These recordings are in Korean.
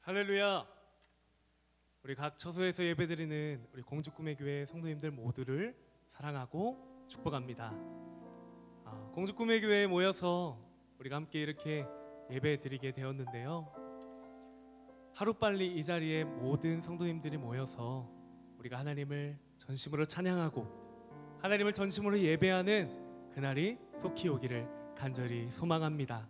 할렐루야. 우리 각 처소에서 예배드리는 우리 공주꿈의 교회 성도님들 모두를 사랑하고 축복합니다. 공주꿈의 교회에 모여서 우리가 함께 이렇게 예배드리게 되었는데요, 하루빨리 이 자리에 모든 성도님들이 모여서 우리가 하나님을 전심으로 찬양하고 하나님을 전심으로 예배하는 그날이 속히 오기를 간절히 소망합니다.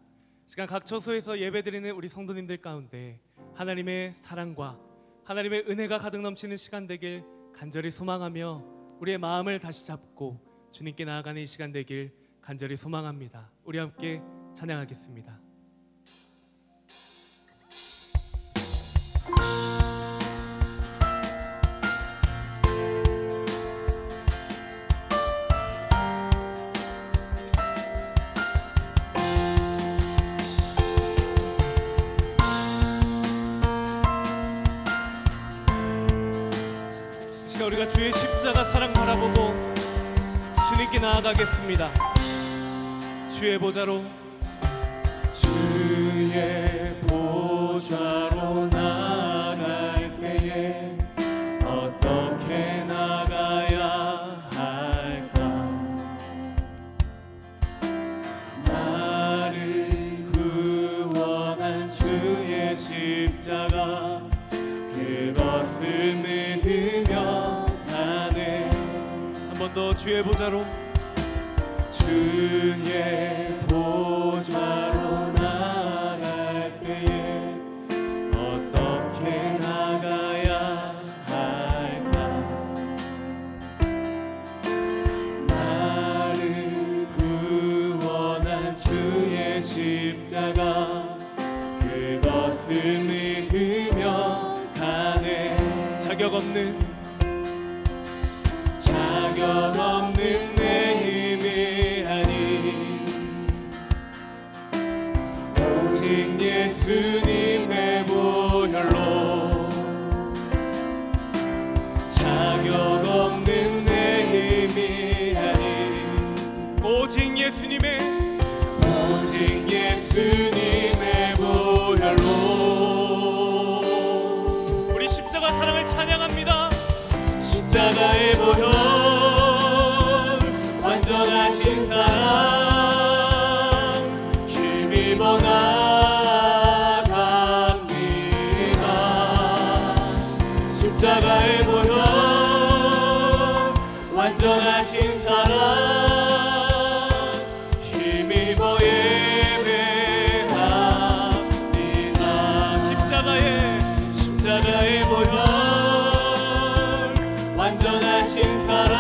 시간 각 처소에서 예배드리는 우리 성도님들 가운데 하나님의 사랑과 하나님의 은혜가 가득 넘치는 시간 되길 간절히 소망하며 우리의 마음을 다시 잡고 주님께 나아가는 이 시간 되길 간절히 소망합니다. 우리 함께 찬양하겠습니다. 우리가 주의 십자가 사랑 바라보고 주님께 나아가겠습니다. 주의 보좌로, 주의 보좌로 나아갈 때에 어떻게 나가야 할까? 나를 구원한 주의 십자가, 그것을 믿으며 한 번 더 주의 보좌로, 주의 보좌로 나아갈 때에 어떻게 나가야 할까? 나를 구원한 주의 십자가, 그것을 믿으며 가네. 자격 없는 내 힘이 아니 오직 예수님의 보혈로, 자격 없는 내 힘이 아니 오직 예수님의 보혈로. 우리 십자가 사랑을 찬양합니다. 십자가의 보혈, 완전하신 사랑, 힘입어 나갑니다. 십자가의 보혈, 완전하신 사랑, 힘입어 예배합니다. 십자가의 보혈, 완전하신 사랑,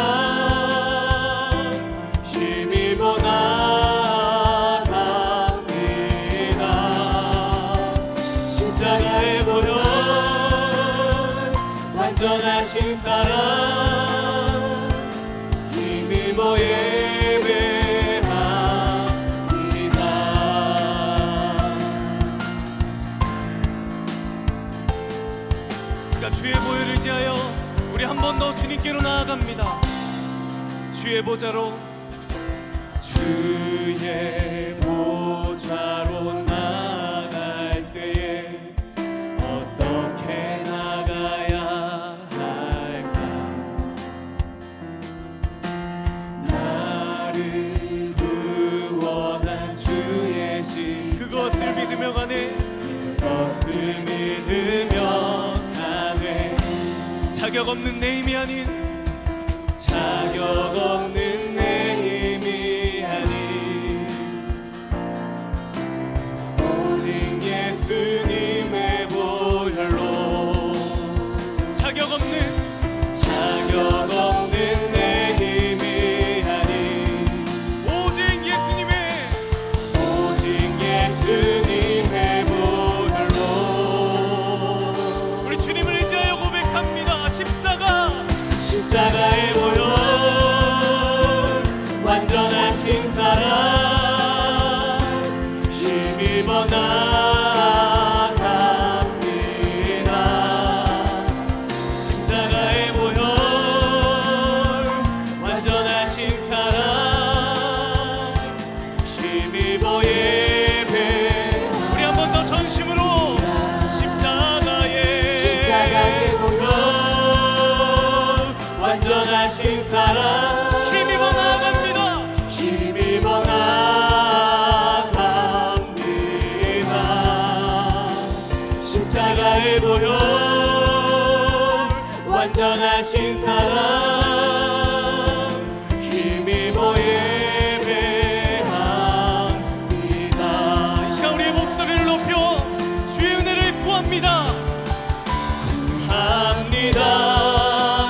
힘입어 나갑니다. 십자가의 보혈, 완전하신 사랑, 힘입어 예배합니다. 제가 주의 보혈을 의지하여 우리 한 번 더 주님께로 나아갑니다. 주의 보좌로, 주의 보좌로 나아갈 때에 어떻게 나가야 할까? 나를 구원한 주의 신, 그것을 믿으며 가네. 그것을 믿으며 가네. 자격 없는 내 힘이 아닌, 자격 없는 내 힘이 아닌 오직 예수님의 보혈로, 자격 없는 내 힘이 아닌 오직 예수님의 보혈로. 우리 주님을 의지하여 고백합니다. 십자가의 보혈, 완전하신 사랑, 힘입어 나갑니다. 십자가의 보혈, 완전하신 사랑, 힘입어 예배. 우리 한 번 더 전심으로 십자가 사랑 힘입어 나아갑니다. 힘입어 나아갑니다. 십자가의 보혈 완전하신 사랑 힘입어 예배합니다. 이 시간 우리의 목소리를 높여 주의 은혜를 구합니다. 구합니다.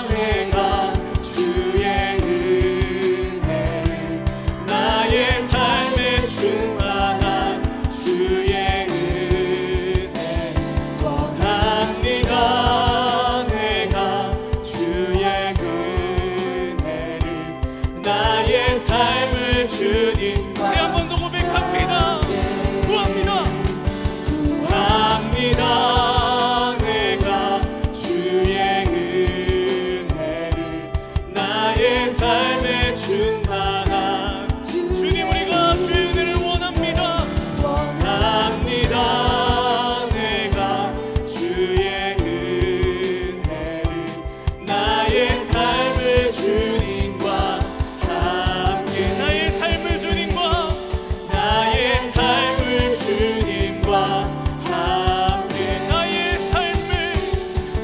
내가 주의 은혜를 나의 삶에 충만한 주의 은혜를 원합니다. 내가 주의 은혜를 나의 삶을 주님과 우리 한 번 더 고백합니다. 구합니다. 구합니다. 내가 주의 은혜를 나의 삶에 충만한 주님, 우리가 주의 은혜를 원합니다. 원합니다. 내가 주의 은혜를 나의 삶을 주님과 함께 나의 삶을 주님과 나의 삶을 주님과 함께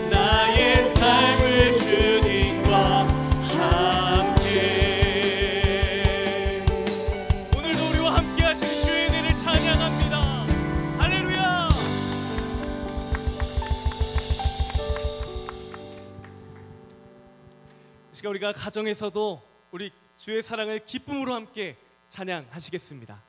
나의 삶을 주님과 함께 오늘도 우리와 함께 하신 주의 은혜를 찬양합니다. 할렐루야. 이 시간 우리가 가정에서도 우리 주의 사랑을 기쁨으로 함께 찬양하시겠습니다.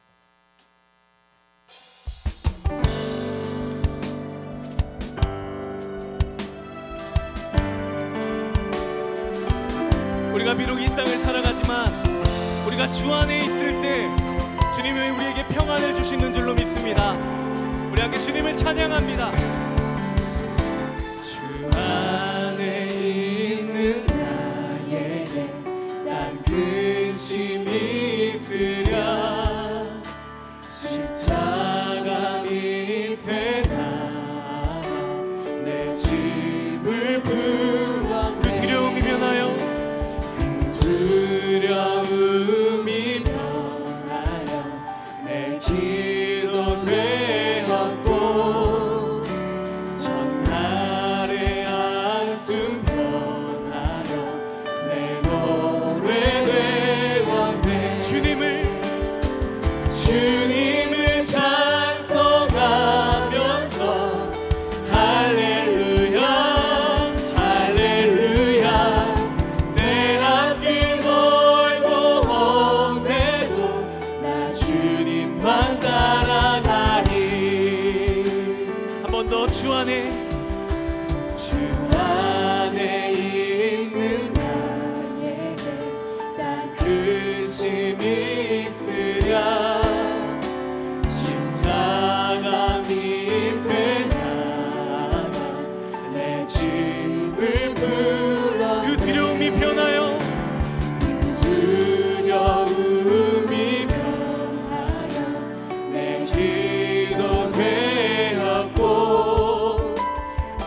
우리가 비록 이 땅을 살아가지만 우리가 주 안에 있을 때 주님이 우리에게 평안을 주시는 줄로 믿습니다. 우리 함께 주님을 찬양합니다. 주 안에 있는 나에게 난 근심이 있으랴 십자가 밑에 나가 내 짐을 부어 그 두려움이 변하여 두려움이 변하여 내 기도 되었고 전날의 한숨 변하여 내 노래 되었네. 주님을 찬송하면서 할렐루야 할렐루야 내 앞길 멀고 험해도 나 주님만 따라가니. 한 번 더 주 안에 주 안에 있는 나에게 난 근심이 있으랴 십자가 밑에 나가 내 짐을 불러 그 두려움이 변하여 두려움이 변하여 내 기도 되었고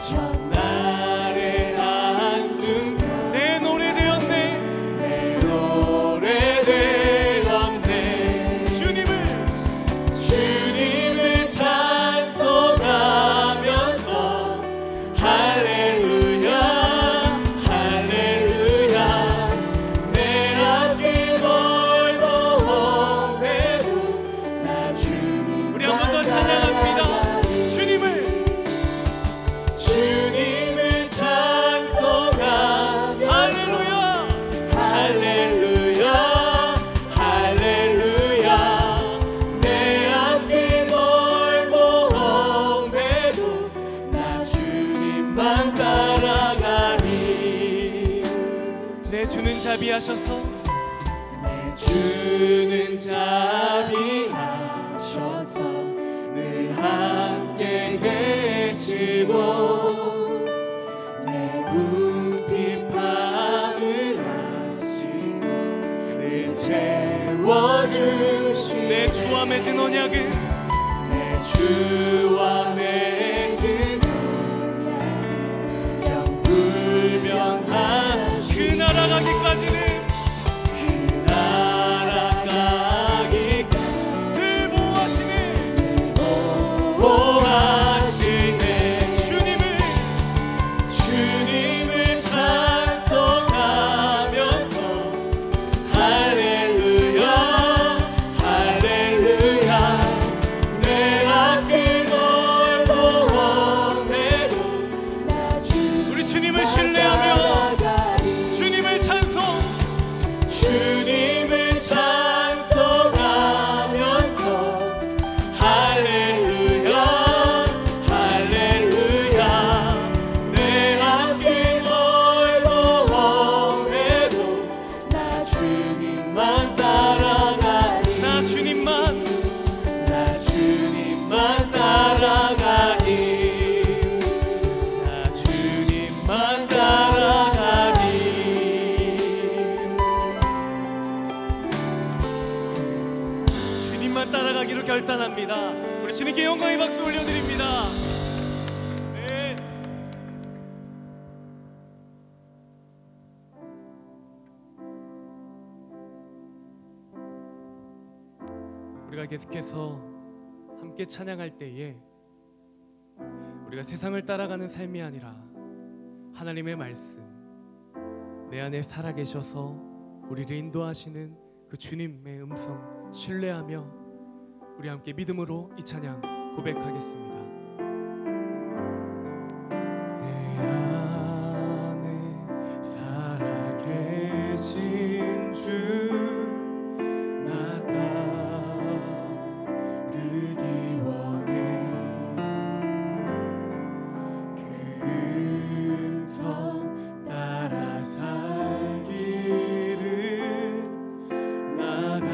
전날의 한숨 내 노래 되었네. 내 노래 되었네. 주님을 찬송하면서 할렐루야 할렐루야 내 앞길 멀고 험해도 나 주님만 우리 한 번 더 찬양합니다. 주님을 찬송하면서 할렐루야. 할렐루야 할렐루야 내 앞길 멀고 험해도 나 주님만 따라가니. 내 주는 자비하셔서 내 주는 자비하셔서 늘 함께 계시고 내 궁핍함을 아시고 늘 채워주시네. 내 주와 맺은 언약은 내 주와 맺은 언약은 영불변하시. 그 나라 가기까지는 영광의 박수 올려드립니다. 네. 우리가 계속해서 함께 찬양할 때에 우리가 세상을 따라가는 삶이 아니라 하나님의 말씀, 내 안에 살아계셔서 우리를 인도하시는 그 주님의 음성 신뢰하며 우리 함께 믿음으로 이 찬양 고백하겠습니다. 내 안에 살아계신 주 나 따르기 원해. 그 음성 따라 살기를 나가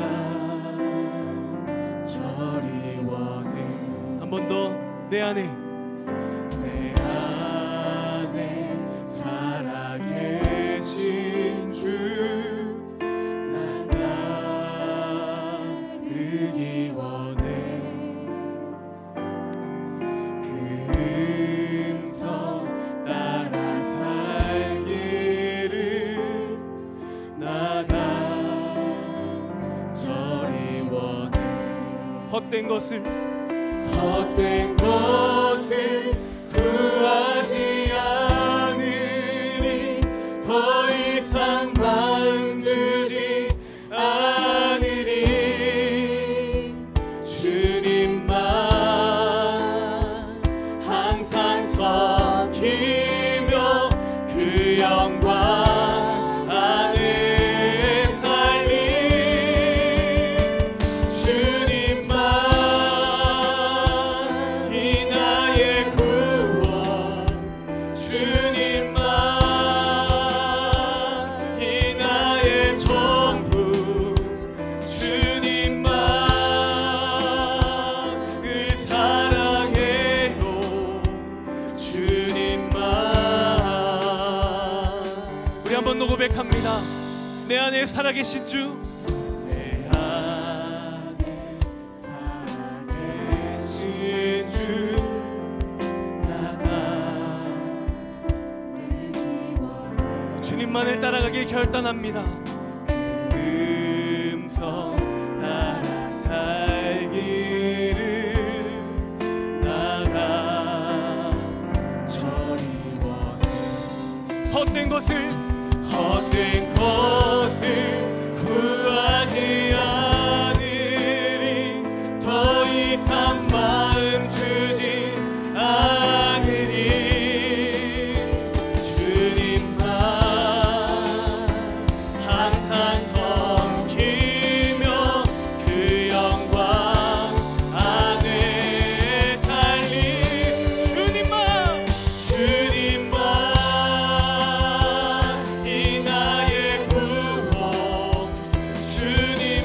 저리 원해. 한 번 더. 내 안에 살아계신 주 난 따르기 원해. 그 음성 따라 살기를 나가 저리 원해. 헛된 것을 구하지 않으리. 더 이상 마음 주지 않으리. 주님만 항상 섬기며 그 영광 안에 살리. 주님만 이 나의 구원. 주님만 이 나의 전부. 주님만 을 사랑해요. 주님만. 우리 한 번 더 고백합니다. 내 안에 살아계신 주. 내 안에 살아계신 주 주님만을 따라가길 결단합니다. 그 음성 따라 살기를 나가 저리 원해. 헛된 것을 구하지 않으리. 더 이상 마음 주지 않으리. 주님만 항상 섬기며 그 영광 안에 살리. 주님만 이 나의 구원. 주님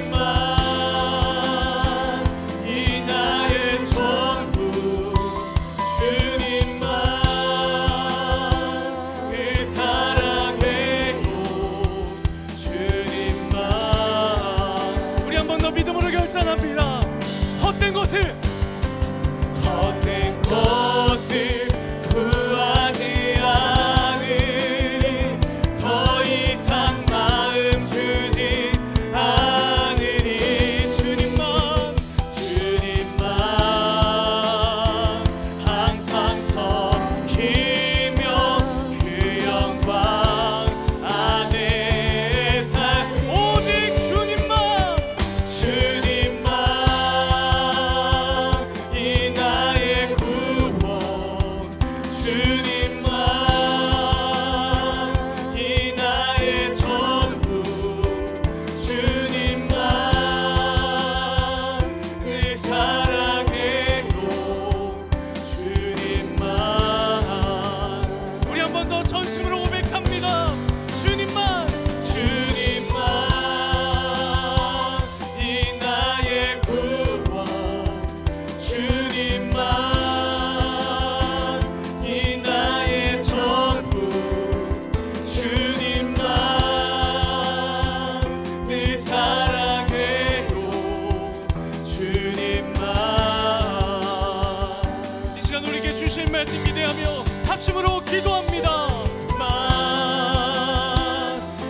말씀 기대하며 합심으로 기도합니다.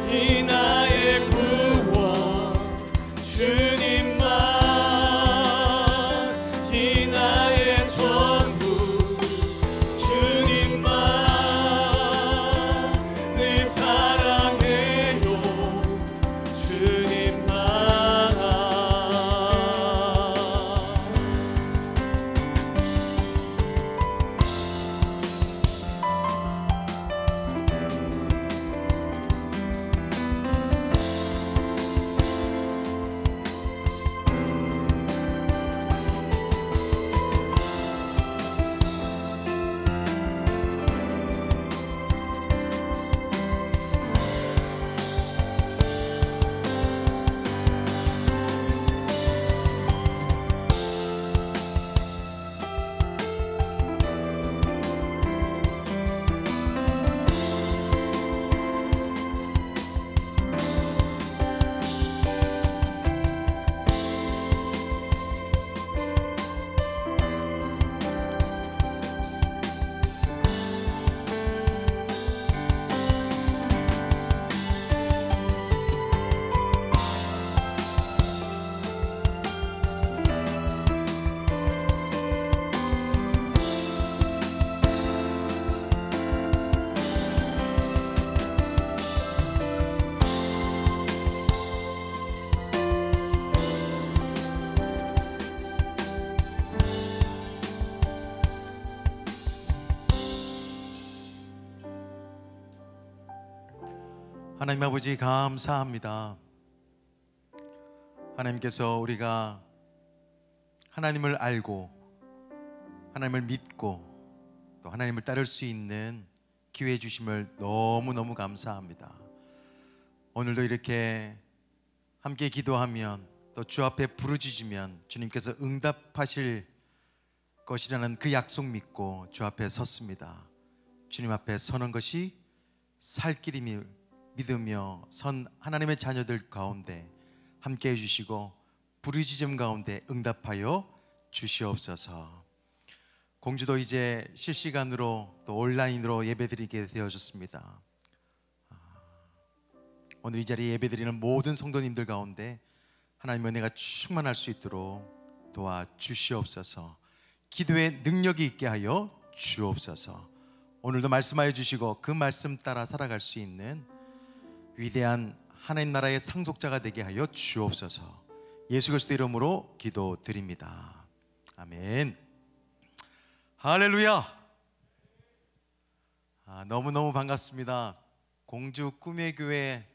이 나의 구원 주님만, 이 나의 전부 주님만, 늘 사랑해요 주님만. 하나님 아버지 감사합니다. 하나님께서 우리가 하나님을 알고 하나님을 믿고 또 하나님을 따를 수 있는 기회 주심을 너무너무 감사합니다. 오늘도 이렇게 함께 기도하면 또 주 앞에 부르짖으면 주님께서 응답하실 것이라는 그 약속 믿고 주 앞에 섰습니다. 주님 앞에 서는 것이 살 길임을 믿으며 선 하나님의 자녀들 가운데 함께 해주시고 부르짖음 가운데 응답하여 주시옵소서. 공주도 이제 실시간으로 또 온라인으로 예배드리게 되어졌습니다. 오늘 이 자리에 예배드리는 모든 성도님들 가운데 하나님의 은혜가 충만할 수 있도록 도와주시옵소서. 기도의 능력이 있게 하여 주옵소서. 오늘도 말씀하여 주시고 그 말씀 따라 살아갈 수 있는 위대한 하나님 나라의 상속자가 되게 하여 주옵소서. 예수 그리스도 이름으로 기도드립니다. 아멘. 할렐루야. 너무너무 반갑습니다. 공주 꿈의 교회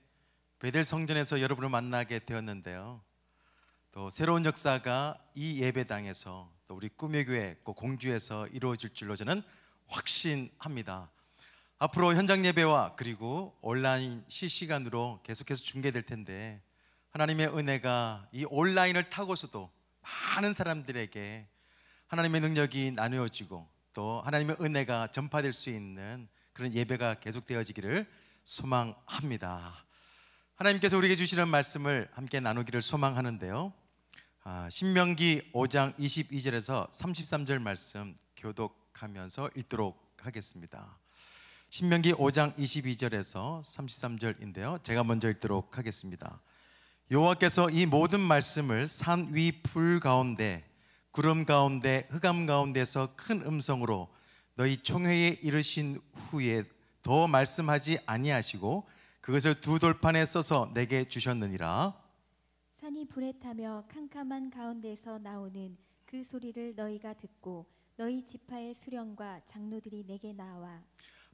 베델 성전에서 여러분을 만나게 되었는데요, 또 새로운 역사가 이 예배당에서 또 우리 꿈의 교회 공주에서 이루어질 줄로 저는 확신합니다. 앞으로 현장 예배와 그리고 온라인 실시간으로 계속해서 중계될 텐데 하나님의 은혜가 이 온라인을 타고서도 많은 사람들에게 하나님의 능력이 나누어지고 또 하나님의 은혜가 전파될 수 있는 그런 예배가 계속되어지기를 소망합니다. 하나님께서 우리에게 주시는 말씀을 함께 나누기를 소망하는데요, 신명기 5장 22절에서 33절 말씀 교독하면서 읽도록 하겠습니다. 신명기 5장 22절에서 33절인데요, 제가 먼저 읽도록 하겠습니다. 여호와께서 이 모든 말씀을 산 위 불 가운데 구름 가운데 흑암 가운데서 큰 음성으로 너희 총회에 이르신 후에 더 말씀하지 아니하시고 그것을 두 돌판에 써서 내게 주셨느니라. 산이 불에 타며 캄캄한 가운데서 나오는 그 소리를 너희가 듣고 너희 지파의 수령과 장로들이 내게 나와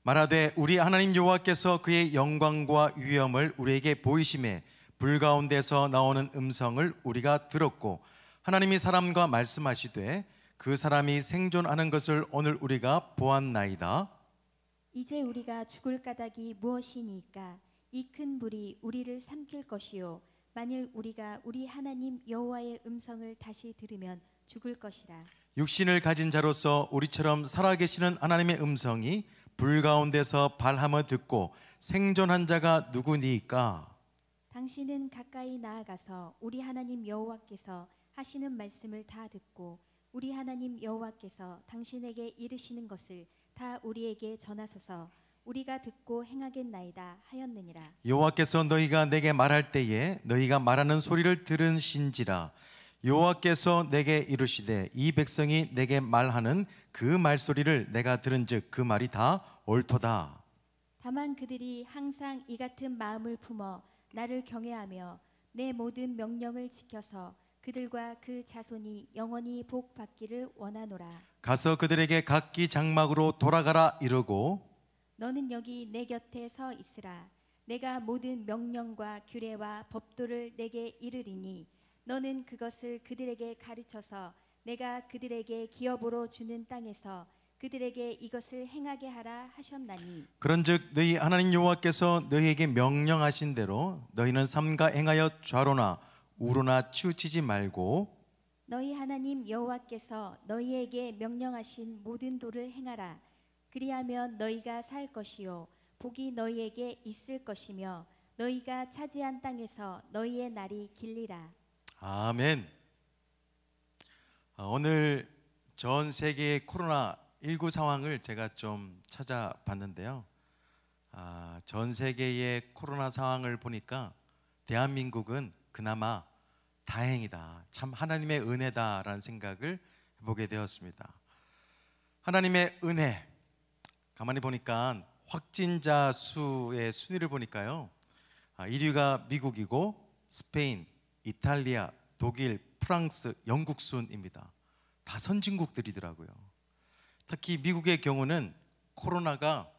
말하되 우리 하나님 여호와께서 그의 영광과 위엄을 우리에게 보이심에 불 가운데서 나오는 음성을 우리가 들었고 하나님이 사람과 말씀하시되 그 사람이 생존하는 것을 오늘 우리가 보았나이다. 이제 우리가 죽을 까닭이 무엇이니까? 이 큰 불이 우리를 삼킬 것이요 만일 우리가 우리 하나님 여호와의 음성을 다시 들으면 죽을 것이라. 육신을 가진 자로서 우리처럼 살아계시는 하나님의 음성이 불 가운데서 발하며 듣고 생존한 자가 누구니까? 당신은 가까이 나아가서 우리 하나님 여호와께서 하시는 말씀을 다 듣고 우리 하나님 여호와께서 당신에게 이르시는 것을 다 우리에게 전하소서. 우리가 듣고 행하겠나이다 하였느니라. 여호와께서 너희가 내게 말할 때에 너희가 말하는 소리를 들으신지라. 여호와께서 내게 이르시되 이 백성이 내게 말하는 그 말소리를 내가 들은즉 그 말이 다 옳도다. 다만 그들이 항상 이 같은 마음을 품어 나를 경외하며 내 모든 명령을 지켜서 그들과 그 자손이 영원히 복 받기를 원하노라. 가서 그들에게 각기 장막으로 돌아가라 이르고 너는 여기 내 곁에 서 있으라. 내가 모든 명령과 규례와 법도를 내게 이르리니 너는 그것을 그들에게 가르쳐서 내가 그들에게 기업으로 주는 땅에서 그들에게 이것을 행하게 하라 하셨나니. 그런즉 너희 하나님 여호와께서 너희에게 명령하신 대로 너희는 삼가 행하여 좌로나 우로나 치우치지 말고 너희 하나님 여호와께서 너희에게 명령하신 모든 도를 행하라. 그리하면 너희가 살 것이요 복이 너희에게 있을 것이며 너희가 차지한 땅에서 너희의 날이 길리라. 아멘. 오늘 전 세계의 코로나19 상황을 제가 좀 찾아봤는데요. 전 세계의 코로나 상황을 보니까 대한민국은 그나마 다행이다, 참 하나님의 은혜다라는 생각을 해보게 되었습니다. 하나님의 은혜, 가만히 보니까 확진자 수의 순위를 보니까요, 1위가 미국이고 스페인, 이탈리아, 독일, 프랑스, 영국 순입니다. 다 선진국들이더라고요. 특히 미국의 경우는 코로나가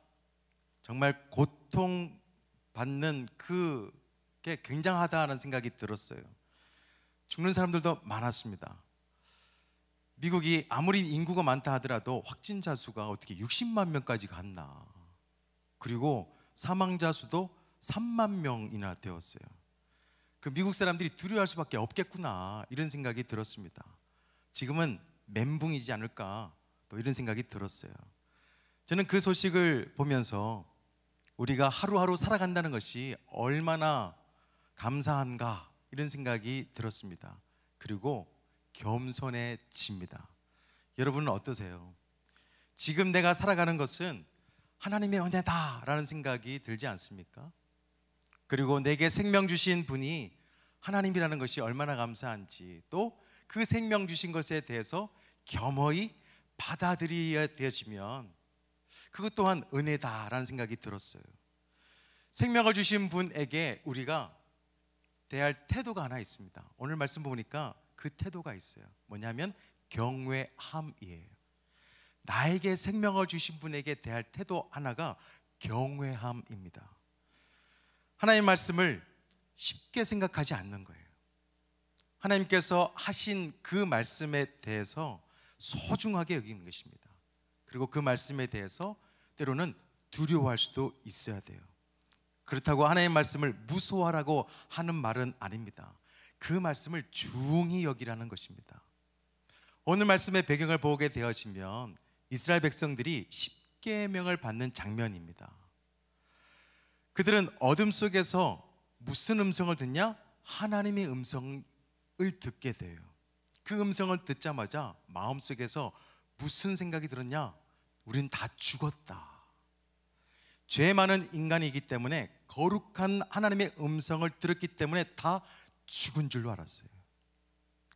정말 고통받는 그게 굉장하다는 생각이 들었어요. 죽는 사람들도 많았습니다. 미국이 아무리 인구가 많다 하더라도 확진자 수가 어떻게 60만 명까지 갔나. 그리고 사망자 수도 3만 명이나 되었어요. 그 미국 사람들이 두려워할 수밖에 없겠구나, 이런 생각이 들었습니다. 지금은 멘붕이지 않을까, 또 이런 생각이 들었어요. 저는 그 소식을 보면서 우리가 하루하루 살아간다는 것이 얼마나 감사한가, 이런 생각이 들었습니다. 그리고 겸손해집니다. 여러분은 어떠세요? 지금 내가 살아가는 것은 하나님의 은혜다라는 생각이 들지 않습니까? 그리고 내게 생명 주신 분이 하나님이라는 것이 얼마나 감사한지, 또 그 생명 주신 것에 대해서 겸허히 받아들여야 되어지면 그것 또한 은혜다라는 생각이 들었어요. 생명을 주신 분에게 우리가 대할 태도가 하나 있습니다. 오늘 말씀 보니까 그 태도가 있어요. 뭐냐면 경외함이에요. 나에게 생명을 주신 분에게 대할 태도 하나가 경외함입니다. 하나님의 말씀을 쉽게 생각하지 않는 거예요. 하나님께서 하신 그 말씀에 대해서 소중하게 여기는 것입니다. 그리고 그 말씀에 대해서 때로는 두려워할 수도 있어야 돼요. 그렇다고 하나님의 말씀을 무서워하라고 하는 말은 아닙니다. 그 말씀을 중히 여기라는 것입니다. 오늘 말씀의 배경을 보게 되어지면 이스라엘 백성들이 십계명을 받는 장면입니다. 그들은 어둠 속에서 무슨 음성을 듣냐? 하나님의 음성을 듣게 돼요. 그 음성을 듣자마자 마음속에서 무슨 생각이 들었냐? 우린 다 죽었다. 죄 많은 인간이기 때문에 거룩한 하나님의 음성을 들었기 때문에 다 죽은 줄로 알았어요.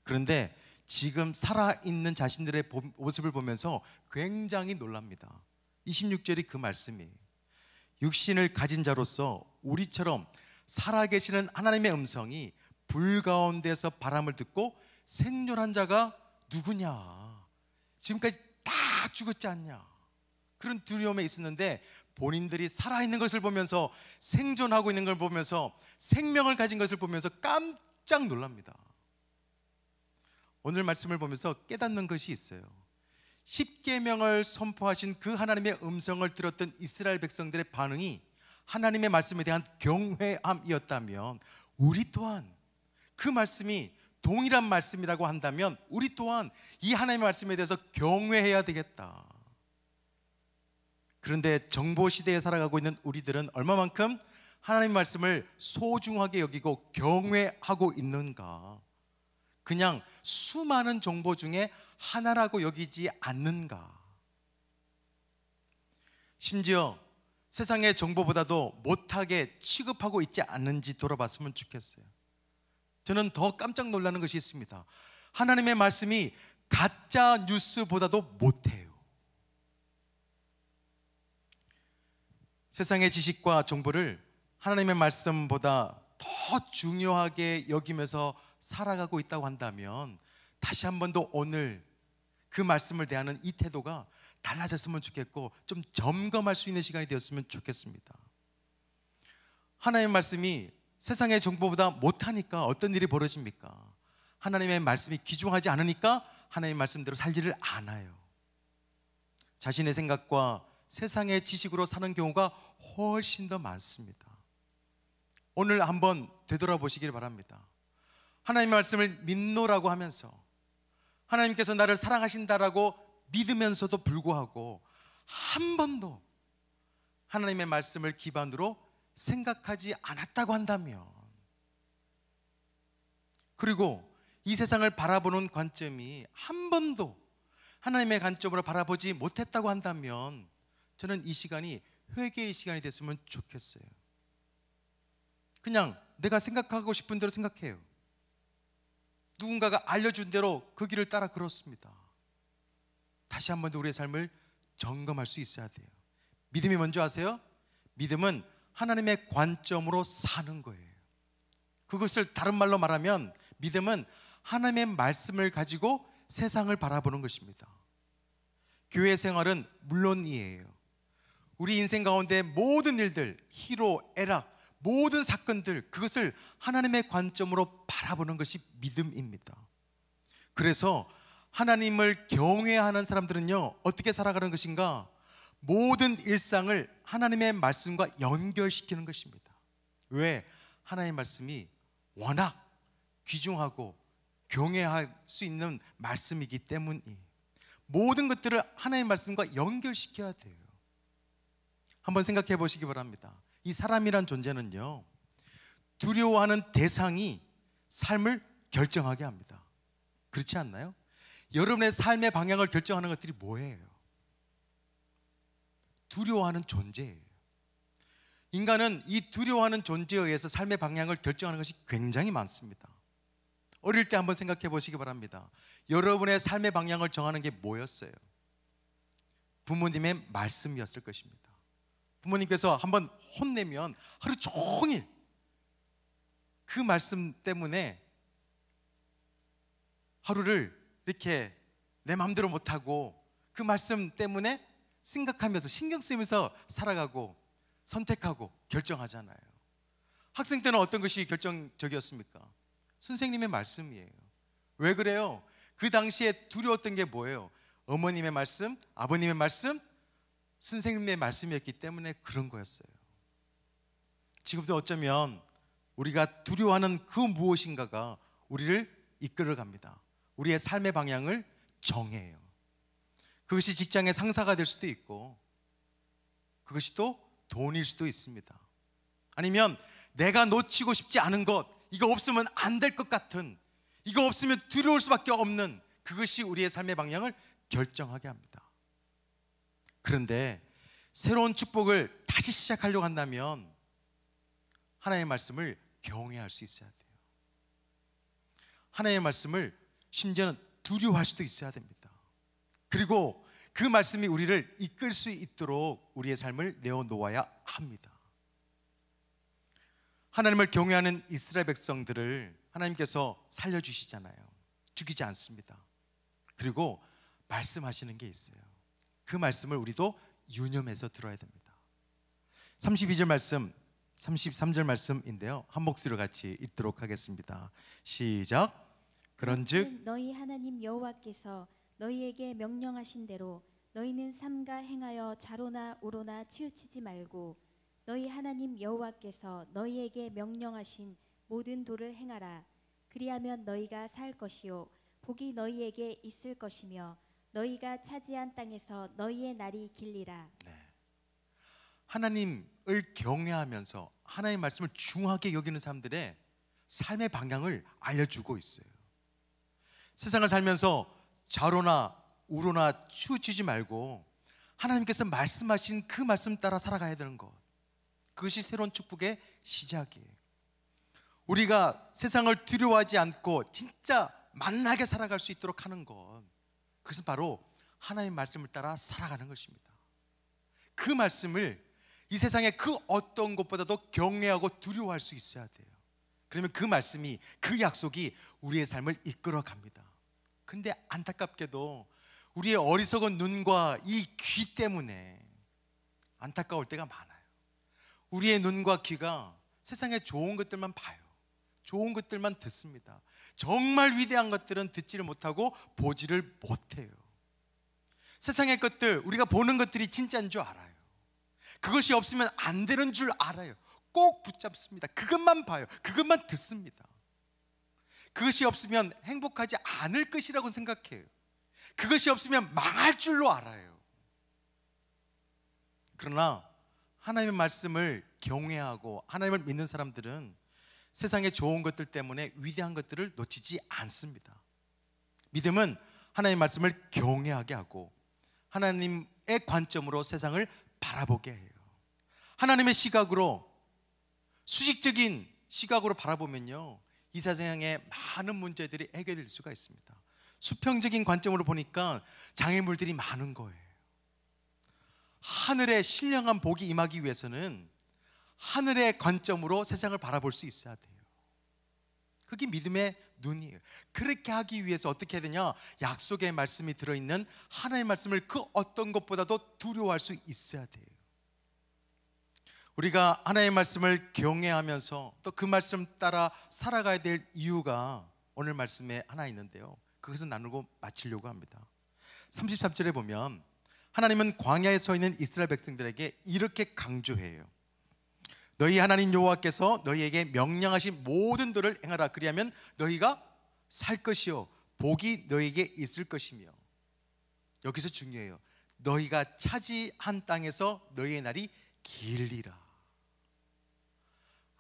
그런데 지금 살아있는 자신들의 모습을 보면서 굉장히 놀랍니다. 26절이 그 말씀이에요. 육신을 가진 자로서 우리처럼 살아계시는 하나님의 음성이 불 가운데서 바람을 듣고 생존한 자가 누구냐? 지금까지 다 죽었지 않냐? 그런 두려움에 있었는데 본인들이 살아있는 것을 보면서, 생존하고 있는 걸 보면서, 생명을 가진 것을 보면서 깜짝 놀랍니다. 오늘 말씀을 보면서 깨닫는 것이 있어요. 십계명을 선포하신 그 하나님의 음성을 들었던 이스라엘 백성들의 반응이 하나님의 말씀에 대한 경외함이었다면, 우리 또한 그 말씀이 동일한 말씀이라고 한다면 우리 또한 이 하나님의 말씀에 대해서 경외해야 되겠다. 그런데 정보 시대에 살아가고 있는 우리들은 얼마만큼 하나님의 말씀을 소중하게 여기고 경외하고 있는가? 그냥 수많은 정보 중에 하나라고 여기지 않는가? 심지어 세상의 정보보다도 못하게 취급하고 있지 않는지 돌아봤으면 좋겠어요. 저는 더 깜짝 놀라는 것이 있습니다. 하나님의 말씀이 가짜 뉴스보다도 못해요. 세상의 지식과 정보를 하나님의 말씀보다 더 중요하게 여기면서 살아가고 있다고 한다면 다시 한 번 더 오늘 그 말씀을 대하는 이 태도가 달라졌으면 좋겠고 좀 점검할 수 있는 시간이 되었으면 좋겠습니다. 하나님의 말씀이 세상의 정보보다 못하니까 어떤 일이 벌어집니까? 하나님의 말씀이 귀중하지 않으니까 하나님의 말씀대로 살지를 않아요. 자신의 생각과 세상의 지식으로 사는 경우가 훨씬 더 많습니다. 오늘 한번 되돌아보시길 바랍니다. 하나님의 말씀을 믿노라고 하면서 하나님께서 나를 사랑하신다라고 믿으면서도 불구하고 한 번도 하나님의 말씀을 기반으로 생각하지 않았다고 한다면, 그리고 이 세상을 바라보는 관점이 한 번도 하나님의 관점으로 바라보지 못했다고 한다면 저는 이 시간이 회개의 시간이 됐으면 좋겠어요. 그냥 내가 생각하고 싶은 대로 생각해요. 누군가가 알려준 대로 그 길을 따라 걸었습니다. 다시 한 번 더 우리의 삶을 점검할 수 있어야 돼요. 믿음이 뭔지 아세요? 믿음은 하나님의 관점으로 사는 거예요. 그것을 다른 말로 말하면 믿음은 하나님의 말씀을 가지고 세상을 바라보는 것입니다. 교회 생활은 물론이에요. 우리 인생 가운데 모든 일들, 희로, 애락, 모든 사건들, 그것을 하나님의 관점으로 바라보는 것이 믿음입니다. 그래서 하나님을 경외하는 사람들은요, 어떻게 살아가는 것인가? 모든 일상을 하나님의 말씀과 연결시키는 것입니다. 왜? 하나님의 말씀이 워낙 귀중하고 경외할 수 있는 말씀이기 때문이에요. 모든 것들을 하나님의 말씀과 연결시켜야 돼요. 한번 생각해 보시기 바랍니다. 이 사람이란 존재는요, 두려워하는 대상이 삶을 결정하게 합니다. 그렇지 않나요? 여러분의 삶의 방향을 결정하는 것들이 뭐예요? 두려워하는 존재예요. 인간은 이 두려워하는 존재에 의해서 삶의 방향을 결정하는 것이 굉장히 많습니다. 어릴 때 한번 생각해 보시기 바랍니다. 여러분의 삶의 방향을 정하는 게 뭐였어요? 부모님의 말씀이었을 것입니다. 부모님께서 한번 혼내면 하루 종일 그 말씀 때문에 하루를 이렇게 내 마음대로 못하고 그 말씀 때문에 생각하면서 신경 쓰면서 살아가고 선택하고 결정하잖아요. 학생 때는 어떤 것이 결정적이었습니까? 선생님의 말씀이에요. 왜 그래요? 그 당시에 두려웠던 게 뭐예요? 어머님의 말씀, 아버님의 말씀, 선생님의 말씀이었기 때문에 그런 거였어요. 지금도 어쩌면 우리가 두려워하는 그 무엇인가가 우리를 이끌어 갑니다. 우리의 삶의 방향을 정해요. 그것이 직장의 상사가 될 수도 있고, 그것이 또 돈일 수도 있습니다. 아니면 내가 놓치고 싶지 않은 것, 이거 없으면 안 될 것 같은, 이거 없으면 두려울 수밖에 없는, 그것이 우리의 삶의 방향을 결정하게 합니다. 그런데 새로운 축복을 다시 시작하려고 한다면 하나님의 말씀을 경외할 수 있어야 돼요. 하나님의 말씀을 심지어는 두려워할 수도 있어야 됩니다. 그리고 그 말씀이 우리를 이끌 수 있도록 우리의 삶을 내어놓아야 합니다. 하나님을 경외하는 이스라엘 백성들을 하나님께서 살려주시잖아요. 죽이지 않습니다. 그리고 말씀하시는 게 있어요. 그 말씀을 우리도 유념해서 들어야 됩니다. 32절 말씀, 33절 말씀인데요, 한 목소리로 같이 읽도록 하겠습니다. 시작. 그런즉 너희 하나님 여호와께서 너희에게 명령하신 대로 너희는 삼가 행하여 좌로나 우로나 치우치지 말고 너희 하나님 여호와께서 너희에게 명령하신 모든 도를 행하라. 그리하면 너희가 살 것이요 복이 너희에게 있을 것이며 너희가 차지한 땅에서 너희의 날이 길리라. 하나님을 경외하면서 하나님의 말씀을 중하게 여기는 사람들의 삶의 방향을 알려주고 있어요. 세상을 살면서 좌로나 우로나 치우치지 말고 하나님께서 말씀하신 그 말씀 따라 살아가야 되는 것, 그것이 새로운 축복의 시작이에요. 우리가 세상을 두려워하지 않고 진짜 만나게 살아갈 수 있도록 하는 것, 그것은 바로 하나님의 말씀을 따라 살아가는 것입니다. 그 말씀을 이 세상의 그 어떤 것보다도 경외하고 두려워할 수 있어야 돼요. 그러면 그 말씀이, 그 약속이 우리의 삶을 이끌어 갑니다. 그런데 안타깝게도 우리의 어리석은 눈과 이 귀 때문에 안타까울 때가 많아요. 우리의 눈과 귀가 세상의 좋은 것들만 봐요. 좋은 것들만 듣습니다. 정말 위대한 것들은 듣지를 못하고 보지를 못해요. 세상의 것들, 우리가 보는 것들이 진짜인 줄 알아요. 그것이 없으면 안 되는 줄 알아요. 꼭 붙잡습니다. 그것만 봐요. 그것만 듣습니다. 그것이 없으면 행복하지 않을 것이라고 생각해요. 그것이 없으면 망할 줄로 알아요. 그러나 하나님의 말씀을 경외하고 하나님을 믿는 사람들은 세상의 좋은 것들 때문에 위대한 것들을 놓치지 않습니다. 믿음은 하나님의 말씀을 경외하게 하고 하나님의 관점으로 세상을 바라보게 해요. 하나님의 시각으로, 수직적인 시각으로 바라보면요, 이 세상의 많은 문제들이 해결될 수가 있습니다. 수평적인 관점으로 보니까 장애물들이 많은 거예요. 하늘의 신령한 복이 임하기 위해서는 하늘의 관점으로 세상을 바라볼 수 있어야 돼요. 그게 믿음의 눈이에요. 그렇게 하기 위해서 어떻게 해야 되냐? 약속의 말씀이 들어있는 하나님의 말씀을 그 어떤 것보다도 두려워할 수 있어야 돼요. 우리가 하나님의 말씀을 경외하면서 또 그 말씀 따라 살아가야 될 이유가 오늘 말씀에 하나 있는데요, 그것을 나누고 마치려고 합니다. 33절에 보면 하나님은 광야에 서 있는 이스라엘 백성들에게 이렇게 강조해요. 너희 하나님 여호와께서 너희에게 명령하신 모든 도를 행하라. 그리하면 너희가 살 것이요 복이 너희에게 있을 것이며. 여기서 중요해요. 너희가 차지한 땅에서 너희의 날이 길리라.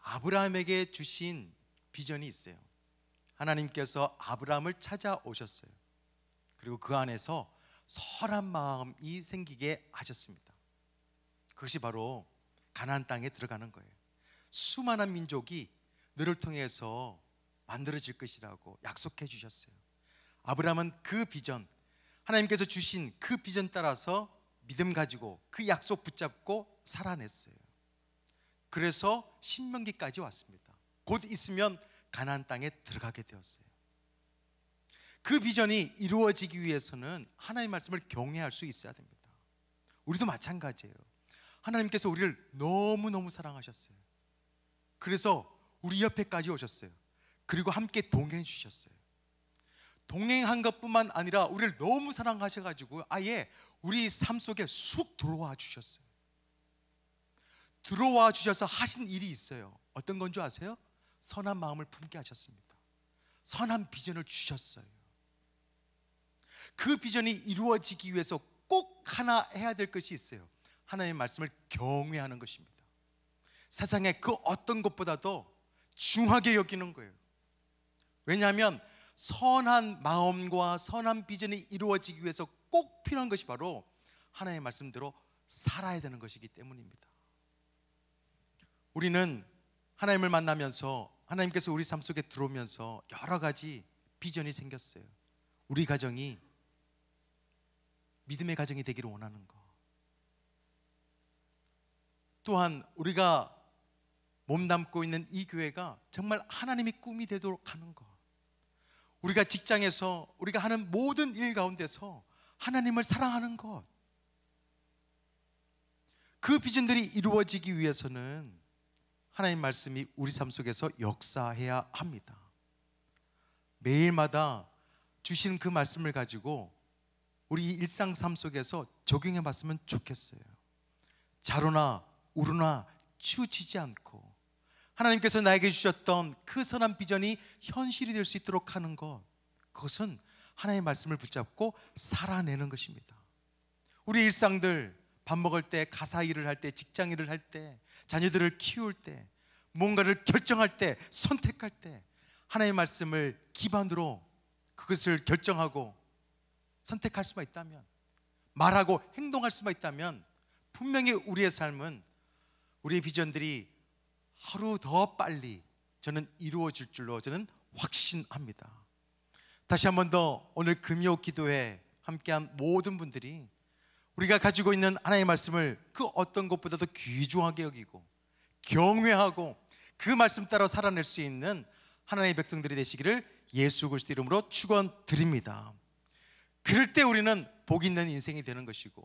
아브라함에게 주신 비전이 있어요. 하나님께서 아브라함을 찾아오셨어요. 그리고 그 안에서 선한 마음이 생기게 하셨습니다. 그것이 바로 가나안 땅에 들어가는 거예요. 수많은 민족이 너를 통해서 만들어질 것이라고 약속해 주셨어요. 아브라함은 그 비전, 하나님께서 주신 그 비전 따라서 믿음 가지고 그 약속 붙잡고 살아냈어요. 그래서 신명기까지 왔습니다. 곧 있으면 가나안 땅에 들어가게 되었어요. 그 비전이 이루어지기 위해서는 하나님의 말씀을 경외할 수 있어야 됩니다. 우리도 마찬가지예요. 하나님께서 우리를 너무너무 사랑하셨어요. 그래서 우리 옆에까지 오셨어요. 그리고 함께 동행해 주셨어요. 동행한 것뿐만 아니라 우리를 너무 사랑하셔가지고 아예 우리 삶 속에 쑥 들어와 주셨어요. 들어와 주셔서 하신 일이 있어요. 어떤 건 줄 아세요? 선한 마음을 품게 하셨습니다. 선한 비전을 주셨어요. 그 비전이 이루어지기 위해서 꼭 하나 해야 될 것이 있어요. 하나님의 말씀을 경외하는 것입니다. 세상의 그 어떤 것보다도 중하게 여기는 거예요. 왜냐하면 선한 마음과 선한 비전이 이루어지기 위해서 꼭 필요한 것이 바로 하나님의 말씀대로 살아야 되는 것이기 때문입니다. 우리는 하나님을 만나면서 하나님께서 우리 삶 속에 들어오면서 여러 가지 비전이 생겼어요. 우리 가정이 믿음의 가정이 되기를 원하는 것, 또한 우리가 몸담고 있는 이 교회가 정말 하나님의 꿈이 되도록 하는 것, 우리가 직장에서 우리가 하는 모든 일 가운데서 하나님을 사랑하는 것, 그 비전들이 이루어지기 위해서는 하나님 말씀이 우리 삶 속에서 역사해야 합니다. 매일마다 주신 그 말씀을 가지고 우리 일상 삶 속에서 적용해 봤으면 좋겠어요. 좌로나 우로나 치우치지 않고 하나님께서 나에게 주셨던 그 선한 비전이 현실이 될 수 있도록 하는 것, 그것은 하나님의 말씀을 붙잡고 살아내는 것입니다. 우리 일상들, 밥 먹을 때, 가사 일을 할 때, 직장 일을 할 때, 자녀들을 키울 때, 뭔가를 결정할 때, 선택할 때 하나님의 말씀을 기반으로 그것을 결정하고 선택할 수만 있다면, 말하고 행동할 수만 있다면 분명히 우리의 삶은, 우리의 비전들이 하루 더 빨리 저는 이루어질 줄로 저는 확신합니다. 다시 한 번 더 오늘 금요 기도회 함께한 모든 분들이 우리가 가지고 있는 하나님의 말씀을 그 어떤 것보다도 귀중하게 여기고 경외하고 그 말씀 따라 살아낼 수 있는 하나님의 백성들이 되시기를 예수 그리스도 이름으로 축원드립니다. 그럴 때 우리는 복 있는 인생이 되는 것이고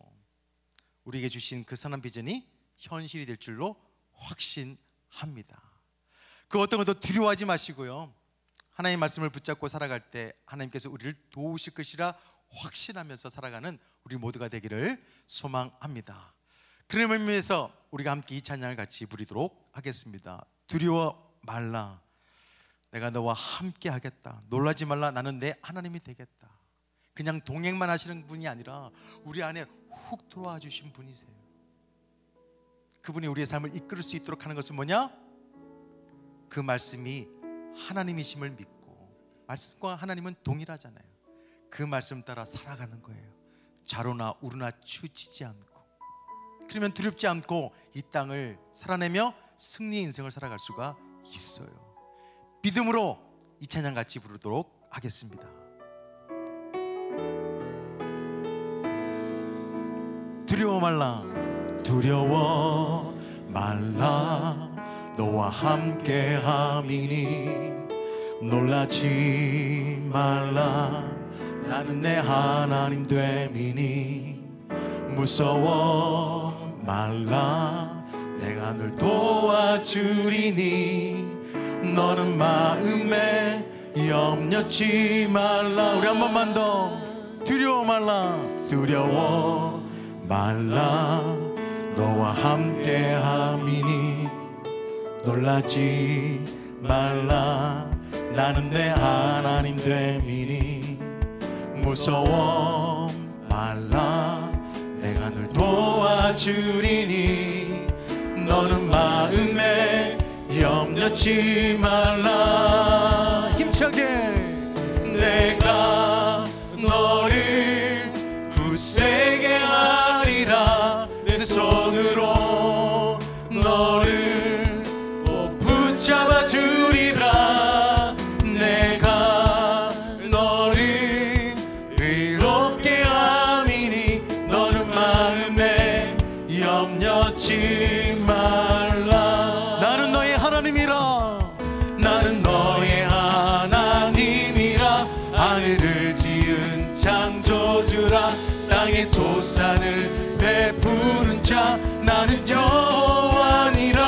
우리에게 주신 그 선한 비전이 현실이 될 줄로 확신합니다. 그 어떤 것도 두려워하지 마시고요, 하나님의 말씀을 붙잡고 살아갈 때 하나님께서 우리를 도우실 것이라 확신하면서 살아가는 우리 모두가 되기를 소망합니다. 그런 의미에서 우리가 함께 이 찬양을 같이 부르도록 하겠습니다. 두려워 말라, 내가 너와 함께 하겠다. 놀라지 말라, 나는 내 하나님이 되겠다. 그냥 동행만 하시는 분이 아니라 우리 안에 훅 들어와 주신 분이세요. 그분이 우리의 삶을 이끌 수 있도록 하는 것은 뭐냐? 그 말씀이 하나님이심을 믿고, 말씀과 하나님은 동일하잖아요. 그 말씀 따라 살아가는 거예요. 자로나 우르나 치우치지 않고, 그러면 두렵지 않고 이 땅을 살아내며 승리의 인생을 살아갈 수가 있어요. 믿음으로 이 찬양 같이 부르도록 하겠습니다. 두려워 말라, 두려워 말라, 너와 함께 함이니 놀라지 말라, 나는 내 하나님 됨이니 무서워 말라, 내가 널 도와주리니 너는 마음에 염려치 말라. 우리 한 번만 더. 두려워 말라, 두려워 말라, 너와 함께 함이니 놀라지 말라, 나는 내 하나님 됨이니 무서워 말라, 내가 널 도와주리니 너는 마음에 염려치 말라. 힘차게. 내가 너를 굳세게 하리라, 내 손으로 너를 붙잡아 주리라. 내가 너를 의롭게 함이니 너는 마음에 염려치 말라. 나는 너의 하나님이라, 나는 너의 하나님이라, 하늘을 지은 창조주라, 땅의 소산을 베푸는 자, 나는 여호와니라.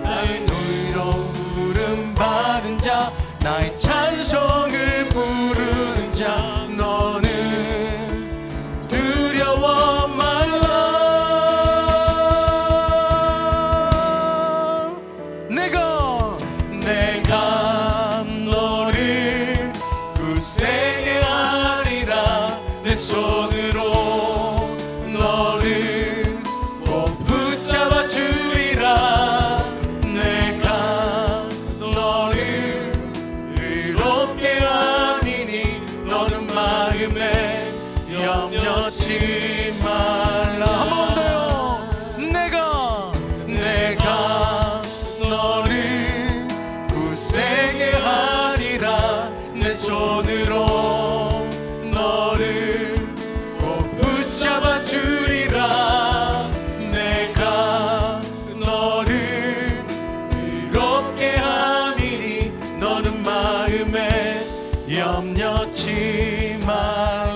나는 의로운 부름 받은 자, 나의 찬송을 부르는 자, 너는 두려워 말라. 내가 너를 굳세게 하리라, 내 손으로 너를 꼭 붙잡아 주리라. 내가 너를 의롭게 함이니 너는 마음에 염려치 말라. 한 번 더요. 내가 너를 굳세게 하리라, 내 손으로 너를 꼭 붙잡아 주리라. 내가 너를 의롭게 함이니 너는 마음에 염려치 말라.